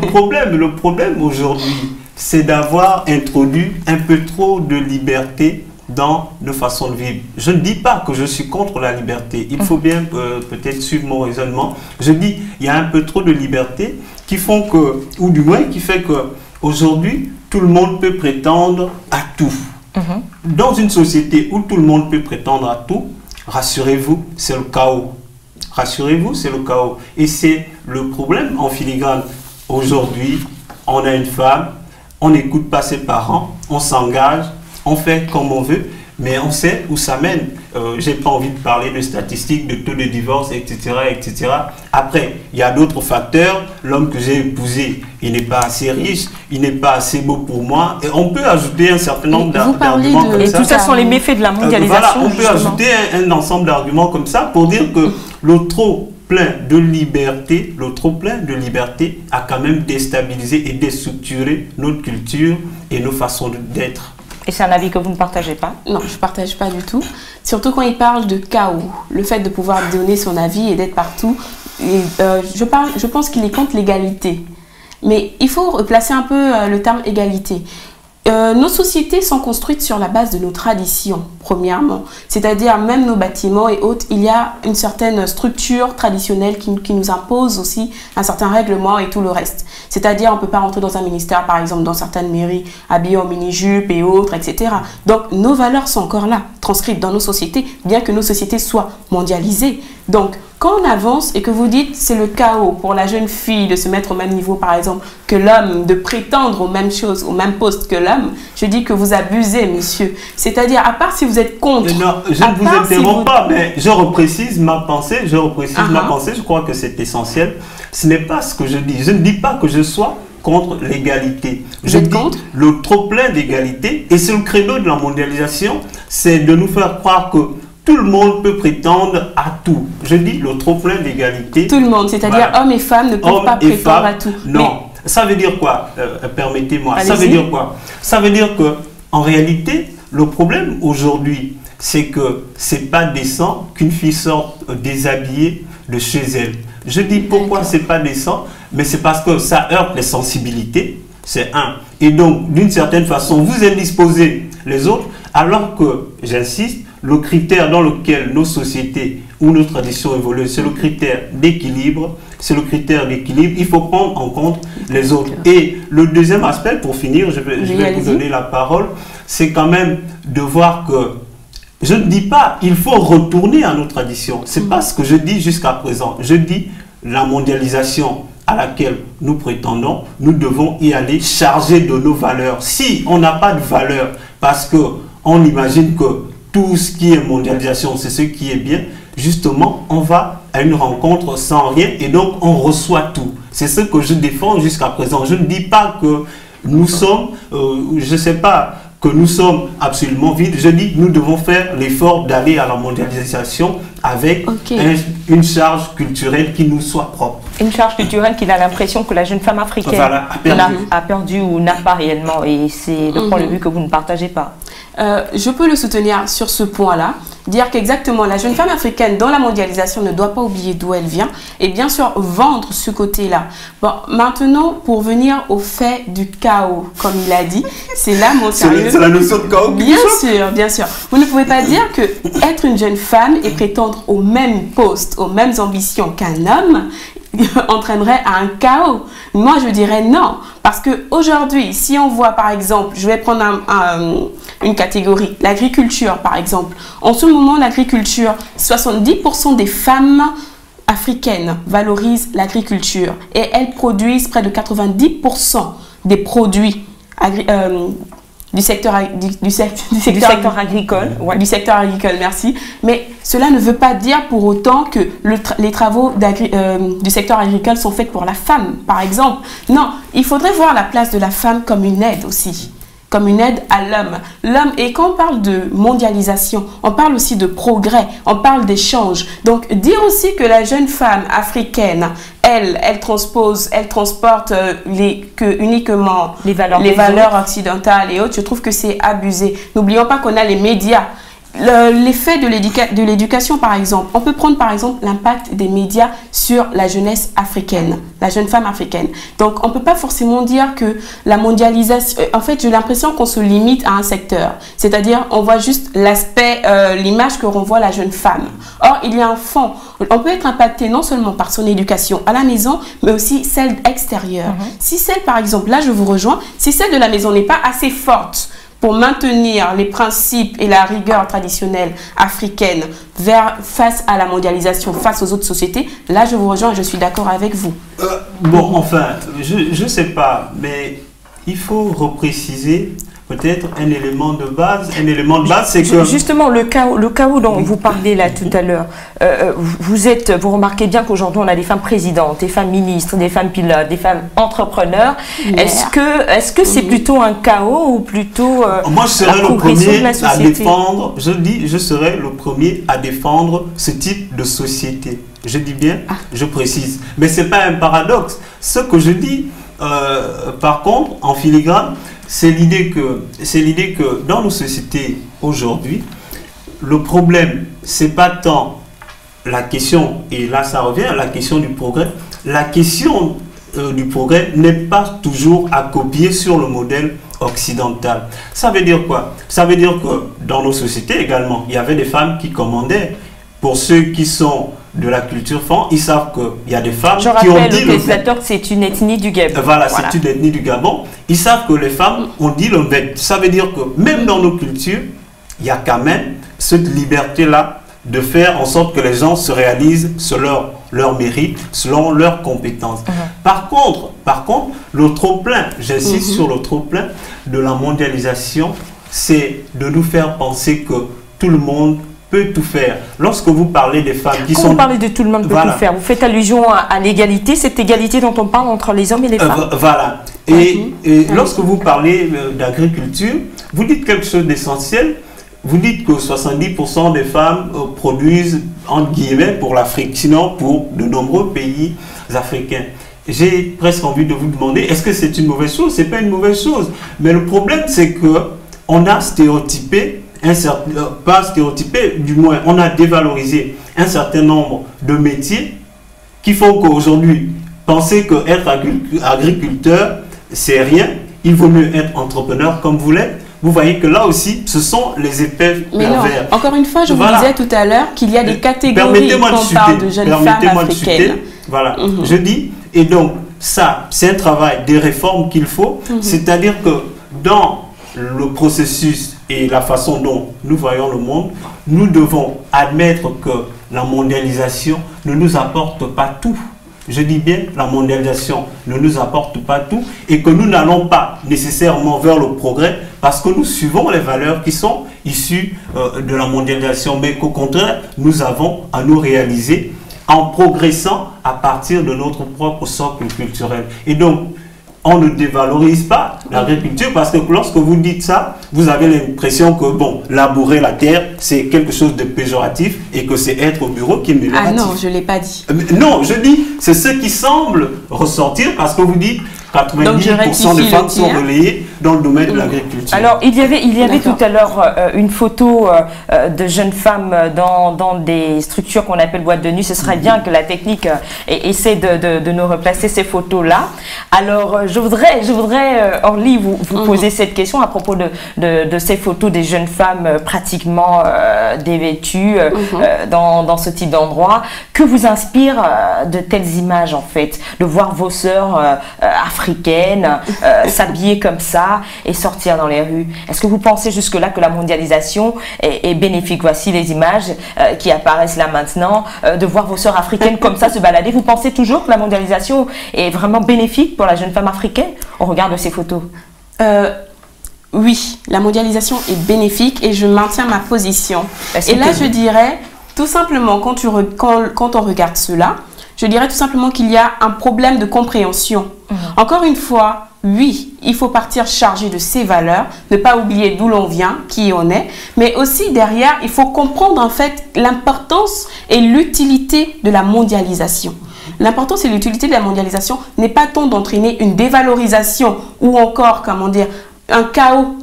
problème aujourd'hui, c'est d'avoir introduit un peu trop de liberté dans nos façons de vivre. Je ne dis pas que je suis contre la liberté. Il faut bien peut-être suivre mon raisonnement. Je dis il y a un peu trop de liberté qui font que, ou du moins qui fait que aujourd'hui tout le monde peut prétendre à tout. Dans une société où tout le monde peut prétendre à tout, rassurez-vous, c'est le chaos. Rassurez-vous, c'est le chaos. Et c'est le problème en filigrane. Aujourd'hui, on a une femme, on n'écoute pas ses parents, on s'engage, on fait comme on veut, mais on sait où ça mène. J'ai pas envie de parler de statistiques, de taux de divorce, etc., etc. Après, il y a d'autres facteurs. L'homme que j'ai épousé, il n'est pas assez riche, il n'est pas assez beau pour moi. Et on peut ajouter un certain nombre d'arguments comme Et ça. tout ça sont les méfaits de la mondialisation. Voilà, on peut justement. ajouter un ensemble d'arguments comme ça pour dire que le trop plein de liberté, a quand même déstabilisé et déstructuré notre culture et nos façons d'être. Et c'est un avis que vous ne partagez pas? Non, je ne partage pas du tout. Surtout quand il parle de chaos, le fait de pouvoir donner son avis et d'être partout. Et, je pense qu'il est contre l'égalité. Mais il faut replacer un peu le terme égalité. Nos sociétés sont construites sur la base de nos traditions, premièrement. C'est-à-dire, même nos bâtiments et autres, il y a une certaine structure traditionnelle qui nous impose aussi un certain règlement et tout le reste. C'est-à-dire, on ne peut pas rentrer dans un ministère, par exemple, dans certaines mairies, habillés en mini-jupe et autres, etc. Donc, nos valeurs sont encore là, transcrites dans nos sociétés, bien que nos sociétés soient mondialisées. Donc, quand on avance et que vous dites c'est le chaos pour la jeune fille de se mettre au même niveau par exemple que l'homme, de prétendre aux mêmes choses, au même poste que l'homme, je dis que vous abusez, monsieur. C'est-à-dire, à part si vous êtes contre... Non, je ne vous interromps pas, mais je reprécise ma pensée, je crois que c'est essentiel. Ce n'est pas ce que je dis. Je ne dis pas que je sois contre l'égalité. Je dis le trop-plein d'égalité, et c'est le credo de la mondialisation, c'est de nous faire croire que tout le monde peut prétendre à tout. Je dis le trop-plein d'égalité. Tout le monde, c'est-à-dire hommes et femmes ne peuvent pas prétendre à tout. Non, ça veut dire quoi? Permettez-moi. Ça veut dire quoi? Ça veut dire que, en réalité, le problème aujourd'hui, c'est que c'est pas décent qu'une fille sorte déshabillée de chez elle. Je dis pourquoi c'est pas décent, mais c'est parce que ça heurte les sensibilités. C'est un. Et donc, d'une certaine façon, vous indisposez les autres, alors que, j'insiste, le critère dans lequel nos sociétés ou nos traditions évoluent, c'est le critère d'équilibre. C'est le critère d'équilibre. Il faut prendre en compte les autres. Et le deuxième aspect, pour finir, je vais vous donner la parole, c'est quand même de voir que, je ne dis pas il faut retourner à nos traditions. Ce n'est pas ce que je dis jusqu'à présent. Je dis la mondialisation à laquelle nous prétendons, nous devons y aller chargés de nos valeurs. Si on n'a pas de valeurs, parce qu'on imagine que tout ce qui est mondialisation, c'est ce qui est bien, justement, on va à une rencontre sans rien et donc on reçoit tout. C'est ce que je défends jusqu'à présent. Je ne dis pas que nous sommes, je ne sais pas, que nous sommes absolument vides. Je dis que nous devons faire l'effort d'aller à la mondialisation avec une charge culturelle qui nous soit propre. Une charge culturelle qu'il a l'impression que la jeune femme africaine a perdu ou n'a pas réellement. Et c'est le point de vue que vous ne partagez pas. Je peux le soutenir sur ce point-là. Dire qu'exactement, la jeune femme africaine dans la mondialisation ne doit pas oublier d'où elle vient et bien sûr vendre ce côté-là. Bon, maintenant, pour venir au fait du chaos, comme il a dit, c'est là mon sérieux. C'est la notion de chaos. Bien sûr, bien sûr. Vous ne pouvez pas dire que être une jeune femme et prétendre au même poste, aux mêmes ambitions qu'un homme entraînerait à un chaos. Moi, je dirais non. Parce qu'aujourd'hui, si on voit par exemple, je vais prendre une catégorie, l'agriculture par exemple. En ce moment, l'agriculture, 70% des femmes africaines valorisent l'agriculture et elles produisent près de 90% des produits du secteur agricole. Ouais. Du secteur agricole, merci. Mais cela ne veut pas dire pour autant que les travaux du secteur agricole sont faits pour la femme, par exemple. Non, il faudrait voir la place de la femme comme une aide aussi. Comme une aide à l'homme. Et quand on parle de mondialisation, on parle aussi de progrès, on parle d'échange. Donc, dire aussi que la jeune femme africaine, elle transporte uniquement les valeurs occidentales et autres, je trouve que c'est abusé. N'oublions pas qu'on a les médias. L'effet de l'éducation, par exemple, on peut prendre par exemple l'impact des médias sur la jeunesse africaine, la jeune femme africaine. Donc, on ne peut pas forcément dire que la mondialisation, en fait, j'ai l'impression qu'on se limite à un secteur. C'est-à-dire, on voit juste l'aspect, l'image que renvoie la jeune femme. Or, il y a un fond. On peut être impacté non seulement par son éducation à la maison, mais aussi celle extérieure. Si celle, par exemple, là je vous rejoins, si celle de la maison n'est pas assez forte pour maintenir les principes et la rigueur traditionnelle africaine face à la mondialisation, face aux autres sociétés, là je vous rejoins et je suis d'accord avec vous. Bon, enfin, je ne sais pas, mais il faut repréciser peut-être un élément de base. Un élément de base, c'est que... Justement, le chaos dont vous parlez là tout à l'heure, vous remarquez bien qu'aujourd'hui, on a des femmes présidentes, des femmes ministres, des femmes pilotes, des femmes entrepreneurs. Est-ce que c'est plutôt un chaos ou plutôt moi, je serais le premier à défendre, je serais le premier à défendre ce type de société. Je dis bien, je précise. Mais ce n'est pas un paradoxe. Ce que je dis, par contre, en filigrane, c'est l'idée que dans nos sociétés aujourd'hui, le problème, c'est pas tant la question, et là ça revient à la question du progrès, la question du progrès n'est pas toujours à copier sur le modèle occidental. Ça veut dire quoi? Ça veut dire que dans nos sociétés également, il y avait des femmes qui commandaient. Pour ceux qui sont de la culture fan, ils savent qu'il y a des femmes qui ont dit le fait. C'est une ethnie du Gabon. Voilà, c'est une ethnie du Gabon. Ils savent que les femmes ont dit le fait. Ça veut dire que même dans nos cultures, il y a quand même cette liberté-là de faire en sorte que les gens se réalisent selon leur mérite, selon leurs compétences. Par contre, le trop-plein, j'insiste sur le trop-plein de la mondialisation, c'est de nous faire penser que tout le monde peut tout faire. Lorsque vous parlez des femmes qui sont... Vous parlez de tout le monde peut tout faire. Vous faites allusion à l'égalité, cette égalité dont on parle entre les hommes et les femmes. Voilà. Et lorsque vous parlez d'agriculture, vous dites quelque chose d'essentiel. Vous dites que 70% des femmes produisent, entre guillemets, pour l'Afrique, sinon pour de nombreux pays africains. J'ai presque envie de vous demander, est-ce que c'est une mauvaise chose? Ce n'est pas une mauvaise chose. Mais le problème, c'est qu'on a stéréotypé, pas stéréotypé, du moins, on a dévalorisé un certain nombre de métiers qui font qu'aujourd'hui, penser qu'être agriculteur, c'est rien. Il vaut mieux être entrepreneur comme vous l'êtes. Vous voyez que là aussi, ce sont les effets pervers. Encore une fois, je vous disais tout à l'heure qu'il y a des catégories quand on parle de jeunes femmes africaines. Voilà, je dis, et donc ça, c'est un travail, des réformes qu'il faut, c'est-à-dire que dans le processus et la façon dont nous voyons le monde, nous devons admettre que la mondialisation ne nous apporte pas tout. je dis bien, la mondialisation ne nous apporte pas tout et que nous n'allons pas nécessairement vers le progrès parce que nous suivons les valeurs qui sont issues de la mondialisation, mais qu'au contraire, nous avons à nous réaliser en progressant à partir de notre propre socle culturel. Et donc, on ne dévalorise pas l'agriculture parce que lorsque vous dites ça, vous avez l'impression que, bon, labourer la terre, c'est quelque chose de péjoratif et que c'est être au bureau qui est amélioratif. Ah non, je ne l'ai pas dit. Non, je dis, c'est ce qui semble ressortir parce que vous dites 90% des femmes sont relayées dans le domaine de l'agriculture. Alors, il y avait tout à l'heure une photo de jeunes femmes dans des structures qu'on appelle boîtes de nuit. Ce serait bien que la technique essaie de nous replacer ces photos-là. Alors, je voudrais Orly, vous poser cette question à propos de ces photos des jeunes femmes pratiquement dévêtues dans ce type d'endroit. Que vous inspire de telles images, en fait, de voir vos sœurs africaines s'habiller comme ça et sortir dans les rues? Est-ce que vous pensez jusque-là que la mondialisation est bénéfique? Voici les images qui apparaissent là maintenant, de voir vos sœurs africaines comme ça se balader. Vous pensez toujours que la mondialisation est vraiment bénéfique pour la jeune femme africaine au regard de ces photos? Oui, la mondialisation est bénéfique et je maintiens ma position. Et là, je dirais, tout simplement, quand on regarde cela, je dirais tout simplement qu'il y a un problème de compréhension. Encore une fois, oui, il faut partir chargé de ses valeurs, ne pas oublier d'où l'on vient, qui on est, mais aussi derrière, il faut comprendre en fait l'importance et l'utilité de la mondialisation. L'importance et l'utilité de la mondialisation n'est pas tant d'entraîner une dévalorisation ou encore, comment dire, un chaos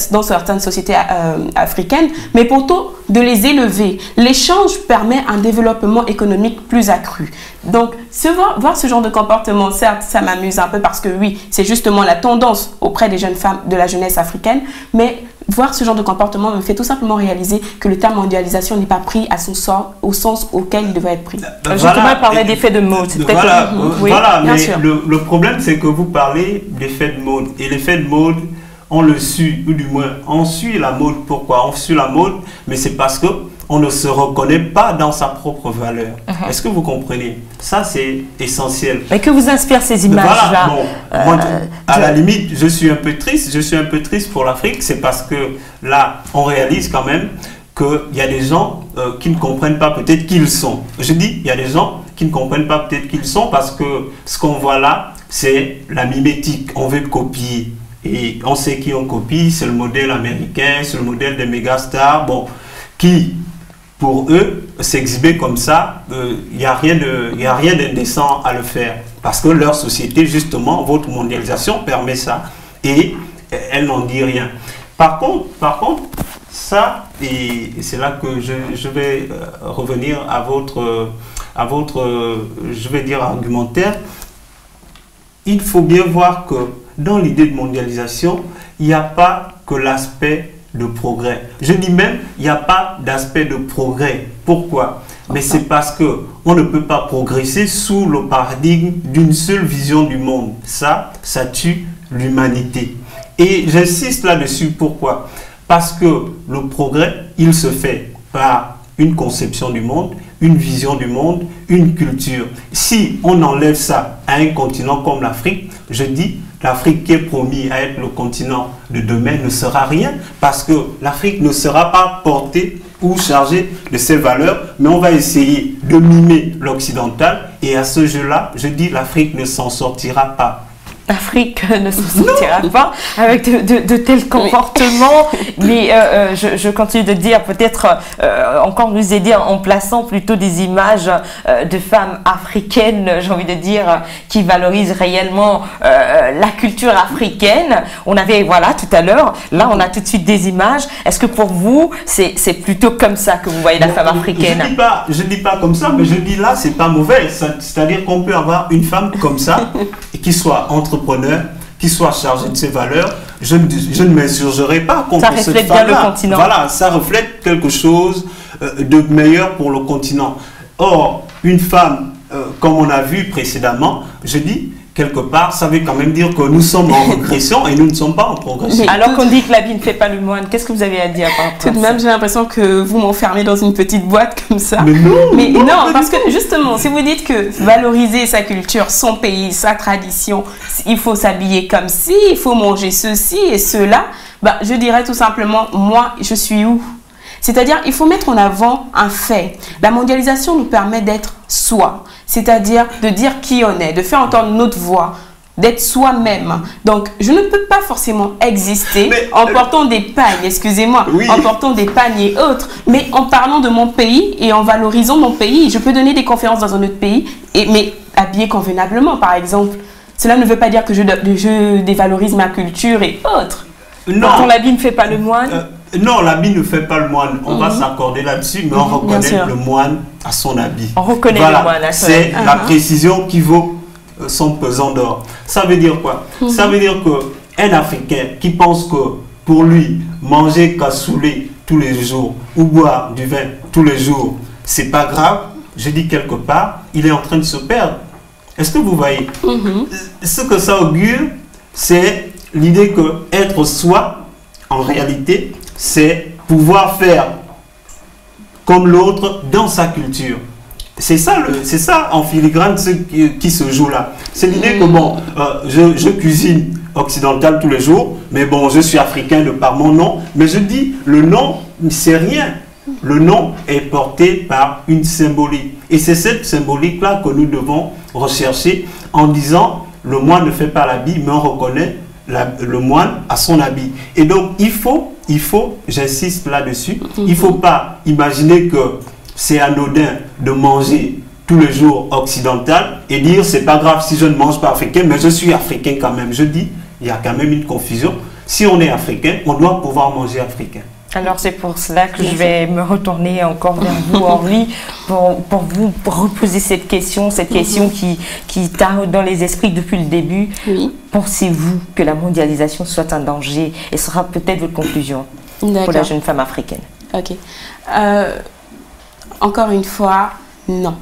dans certaines sociétés africaines, mais plutôt de les élever. L'échange permet un développement économique plus accru. Donc, voir ce genre de comportement, certes, ça m'amuse un peu parce que oui, c'est justement la tendance auprès des jeunes femmes, de la jeunesse africaine, mais voir ce genre de comportement me fait tout simplement réaliser que le terme mondialisation n'est pas pris à son sens, au sens auquel il devrait être pris. Justement, parler d'effet de mode. Voilà, mais le problème, c'est que vous parlez d'effet de mode. Et l'effet de mode, on le suit, ou du moins, on suit la mode. Pourquoi? On suit la mode, mais c'est parce que on ne se reconnaît pas dans sa propre valeur. Est-ce que vous comprenez? Ça, c'est essentiel. Mais que vous inspirent ces images-là? Voilà, bon, à la limite, je suis un peu triste. Je suis un peu triste pour l'Afrique. C'est parce que là, on réalise quand même qu'il y a des gens qui ne comprennent pas peut-être qui ils sont. Je dis, il y a des gens qui ne comprennent pas peut-être qui ils sont parce que ce qu'on voit là, c'est la mimétique. On veut copier. Et on sait qui on copie. C'est le modèle américain, c'est le modèle des méga stars. Bon, qui... Pour eux, s'exhiber comme ça, il n'y a rien d'indécent à le faire. Parce que leur société, justement, votre mondialisation permet ça. Et elle n'en dit rien. Par contre, ça, et c'est là que je vais revenir à votre je vais dire, argumentaire. Il faut bien voir que dans l'idée de mondialisation, il n'y a pas que l'aspect de progrès. Je dis même, il n'y a pas d'aspect de progrès. Pourquoi? Mais c'est parce que on ne peut pas progresser sous le paradigme d'une seule vision du monde. Ça tue l'humanité. Et j'insiste là-dessus. Pourquoi? Parce que le progrès, il se fait par une conception du monde, une vision du monde, une culture. Si on enlève ça à un continent comme l'Afrique, je dis, l'Afrique qui est promis à être le continent de demain ne sera rien parce que l'Afrique ne sera pas portée ou chargée de ses valeurs, mais on va essayer de mimer l'occidental et à ce jeu-là, je dis, l'Afrique ne s'en sortira pas. L'Afrique ne se sortira pas avec de tels comportements, mais je continue de dire peut-être encore nous aider en plaçant plutôt des images de femmes africaines, j'ai envie de dire, qui valorisent réellement la culture africaine. On avait, voilà, tout à l'heure, là on a tout de suite des images. Est-ce que pour vous, c'est plutôt comme ça que vous voyez la femme africaine? Je dis pas comme ça, mais je dis là, c'est pas mauvais. C'est-à-dire qu'on peut avoir une femme comme ça, et qui soit entrepreneur, qui soit chargé de ses valeurs. Je ne m'insurgerai pas contre cette femme-là. Ça reflète bien le continent. Voilà, ça reflète quelque chose de meilleur pour le continent. Or, une femme, comme on a vu précédemment, je dis, quelque part, ça veut quand même dire que nous sommes en régression et nous ne sommes pas en progression. Alors qu'on dit que l'habit ne fait pas le moine, qu'est-ce que vous avez à dire par rapport à ça? Tout de même, j'ai l'impression que vous m'enfermez dans une petite boîte comme ça. Mais non, parce que justement, si vous dites que valoriser sa culture, son pays, sa tradition, il faut s'habiller comme ci, il faut manger ceci et cela, bah, je dirais tout simplement, moi, je suis où? C'est-à-dire, il faut mettre en avant un fait. La mondialisation nous permet d'être soi, c'est-à-dire de dire qui on est, de faire entendre notre voix, d'être soi-même. Donc, je ne peux pas forcément exister en portant des pagnes, excusez-moi, en portant des pagnes et autres, mais en parlant de mon pays et en valorisant mon pays. Je peux donner des conférences dans un autre pays, mais habillé convenablement, par exemple. Cela ne veut pas dire que je dévalorise ma culture et autres. Non. Quand l'habit ne fait pas le moine. Non, l'habit ne fait pas le moine. On va s'accorder là-dessus, mais on reconnaît le moine à son habit. On reconnaît le moine à son habit. C'est la précision qui vaut son pesant d'or. Ça veut dire quoi? Ça veut dire qu'un Africain qui pense que pour lui, manger cassoulet tous les jours ou boire du vin tous les jours, c'est pas grave, je dis quelque part, il est en train de se perdre. Est-ce que vous voyez? Ce que ça augure, c'est l'idée que être soi, en réalité, c'est pouvoir faire comme l'autre dans sa culture. C'est ça en filigrane ce qui se joue là. C'est l'idée que bon, je cuisine occidental tous les jours, mais bon, je suis africain de par mon nom. Mais je dis, le nom, c'est rien. Le nom est porté par une symbolique. Et c'est cette symbolique-là que nous devons rechercher en disant, le moine ne fait pas l'habit, mais on reconnaît le moine à son habit. Et donc, il faut, j'insiste là-dessus, il ne faut pas imaginer que c'est anodin de manger tous les jours occidental et dire c'est pas grave si je ne mange pas africain, mais je suis africain quand même. Je dis, il y a quand même une confusion. Si on est africain, on doit pouvoir manger africain. Alors c'est pour cela que je vais me retourner encore vers vous, Orly, pour vous reposer cette question qui taraude dans les esprits depuis le début. Pensez-vous que la mondialisation soit un danger? Et ce sera peut-être votre conclusion pour la jeune femme africaine. Ok. Encore une fois, non.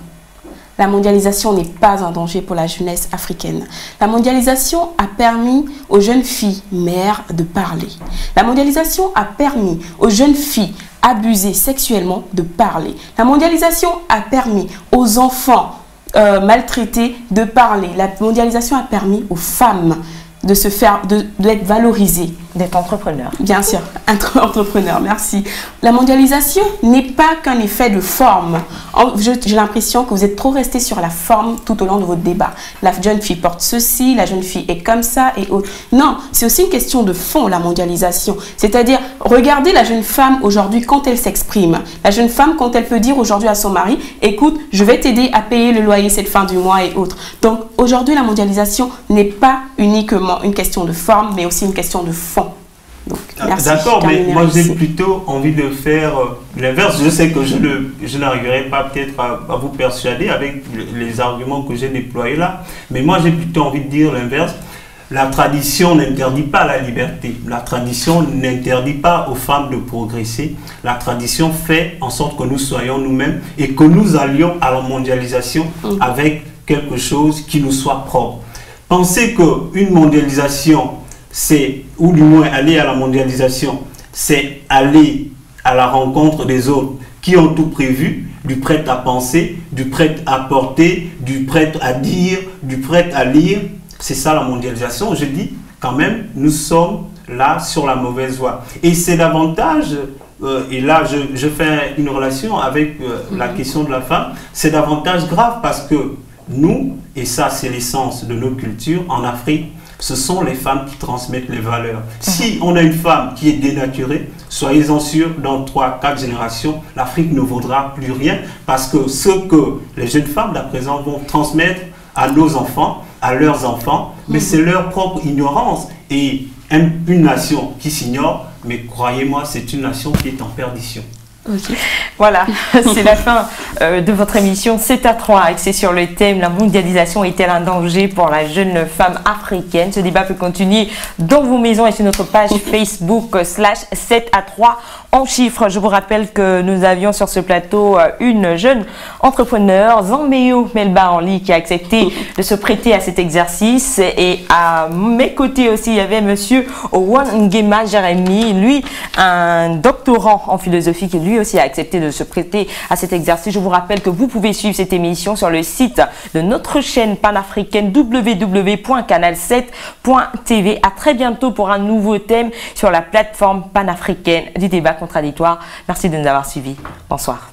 La mondialisation n'est pas un danger pour la jeunesse africaine. La mondialisation a permis aux jeunes filles mères de parler. La mondialisation a permis aux jeunes filles abusées sexuellement de parler. La mondialisation a permis aux enfants maltraités de parler. La mondialisation a permis aux femmes de se faire, d'être valorisées. D'être entrepreneur. Bien sûr, entrepreneur, merci. La mondialisation n'est pas qu'un effet de forme. J'ai l'impression que vous êtes trop resté sur la forme tout au long de votre débat. La jeune fille porte ceci, la jeune fille est comme ça et autres. Non, c'est aussi une question de fond, la mondialisation. C'est-à-dire, regardez la jeune femme aujourd'hui quand elle s'exprime. La jeune femme quand elle peut dire aujourd'hui à son mari, écoute, je vais t'aider à payer le loyer cette fin du mois et autres. Donc, aujourd'hui, la mondialisation n'est pas uniquement une question de forme, mais aussi une question de fond. D'accord, mais moi j'ai plutôt envie de faire l'inverse. Je sais que je n'arriverai pas peut-être à vous persuader avec les arguments que j'ai déployés là, mais moi j'ai plutôt envie de dire l'inverse. La tradition n'interdit pas la liberté. La tradition n'interdit pas aux femmes de progresser. La tradition fait en sorte que nous soyons nous-mêmes et que nous allions à la mondialisation avec quelque chose qui nous soit propre. Pensez qu'une mondialisation, c'est, ou du moins aller à la mondialisation, c'est aller à la rencontre des autres qui ont tout prévu, du prêt à penser, du prêt à porter, du prêt à dire, du prêt à lire. C'est ça la mondialisation. Je dis quand même, nous sommes là sur la mauvaise voie. Et c'est davantage, et là je fais une relation avec la question de la femme, c'est davantage grave parce que nous, et ça c'est l'essence de nos cultures en Afrique, ce sont les femmes qui transmettent les valeurs. Si on a une femme qui est dénaturée, soyez-en sûrs, dans 3-4 générations, l'Afrique ne vaudra plus rien parce que ce que les jeunes femmes d'à présent vont transmettre à nos enfants, à leurs enfants, mais c'est leur propre ignorance. Et une nation qui s'ignore, mais croyez-moi, c'est une nation qui est en perdition. Voilà, c'est la fin de votre émission 7 à 3, axée sur le thème « La mondialisation est-elle un danger pour la jeune femme africaine ?» Ce débat peut continuer dans vos maisons et sur notre page Facebook /7 à 3 en chiffres. Je vous rappelle que nous avions sur ce plateau une jeune entrepreneur, Zambéo Melba Henli, qui a accepté de se prêter à cet exercice. Et à mes côtés aussi, il y avait monsieur Owan Ngema Jérémy, lui, un doctorant en philosophie, qui lui aussi a accepté de se prêter à cet exercice. Je vous rappelle que vous pouvez suivre cette émission sur le site de notre chaîne panafricaine www.canal7.tv. À très bientôt pour un nouveau thème sur la plateforme panafricaine du débat contradictoire. Merci de nous avoir suivis. Bonsoir.